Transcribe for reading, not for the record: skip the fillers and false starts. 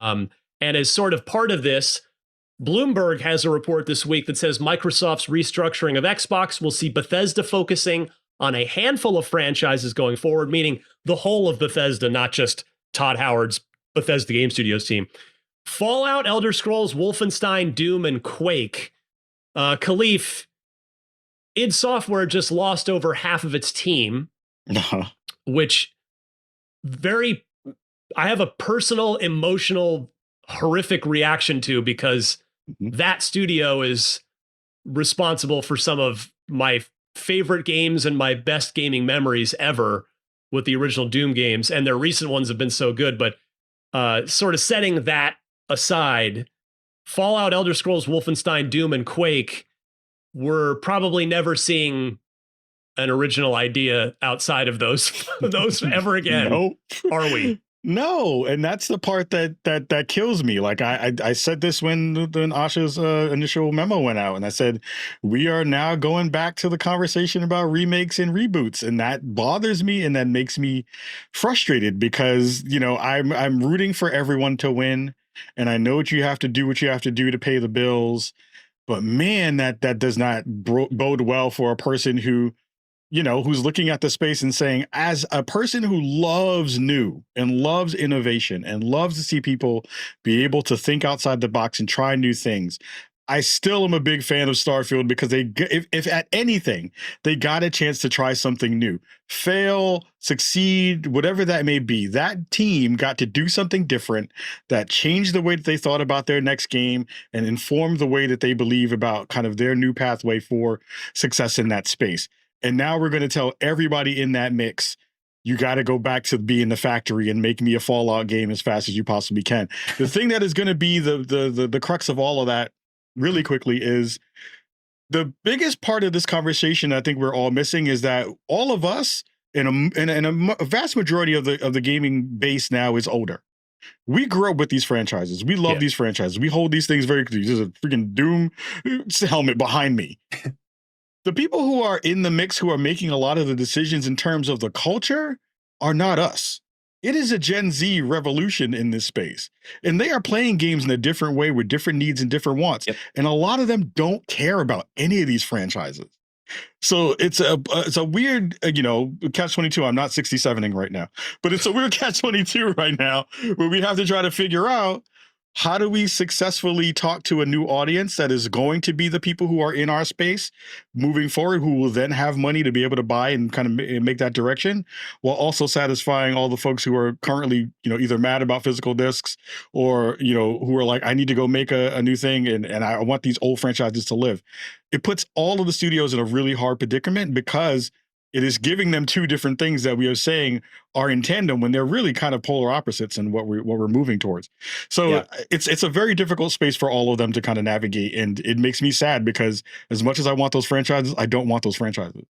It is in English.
And as sort of part of this, Bloomberg has a report this week that says Microsoft's restructuring of Xbox will see Bethesda focusing on a handful of franchises going forward, meaning the whole of Bethesda, not just Todd Howard's Bethesda Game Studios team. Fallout, Elder Scrolls, Wolfenstein, Doom, and Quake. Khalif, id Software just lost over half of its team, which I have a personal, emotional, horrific reaction to, because that studio is responsible for some of my favorite games and my best gaming memories ever with the original Doom games, and their recent ones have been so good. But sort of setting that aside, Fallout, Elder Scrolls, Wolfenstein, Doom, and Quake, we're probably never seeing an original idea outside of those ever again. Nope. Are we? No, and that's the part that kills me. Like I said this when Asha's initial memo went out, and I said we are now going back to the conversation about remakes and reboots, and that bothers me, and that makes me frustrated, because I'm rooting for everyone to win, and I know what you have to do to pay the bills, but man, that does not bode well for a person who, who's looking at the space and saying, as a person who loves new and loves innovation and loves to see people be able to think outside the box and try new things, I still am a big fan of Starfield, because if at anything, they got a chance to try something new, fail, succeed, whatever that may be. That team got to do something different that changed the way that they thought about their next game and informed the way that they believe about kind of their new pathway for success in that space. And now we're going to tell everybody in that mix, you got to go back to being the factory and make me a Fallout game as fast as you possibly can. The thing that is going to be the crux of all of that really quickly is the biggest part of this conversation I think we're all missing is that all of us and a vast majority of the gaming base now is older. We grew up with these franchises. We love these franchises. We hold these things very close. There's a freaking Doom helmet behind me. The people who are in the mix, who are making a lot of the decisions in terms of the culture, are not us. It is a Gen Z revolution in this space, and they are playing games in a different way with different needs and different wants. Yep. And a lot of them don't care about any of these franchises. So it's a weird, catch-22. I'm not 67ing right now, but it's a weird catch-22 right now, where we have to try to figure out, how do we successfully talk to a new audience that is going to be the people who are in our space moving forward, who will then have money to be able to buy and kind of make that direction, while also satisfying all the folks who are currently, either mad about physical discs or, who are like, I need to go make a new thing and I want these old franchises to live. It puts all of the studios in a really hard predicament, because it is giving them two different things that we are saying are in tandem when they're really kind of polar opposites in what we're moving towards. So it's a very difficult space for all of them to kind of navigate. And it makes me sad, because as much as I want those franchises, I don't want those franchises.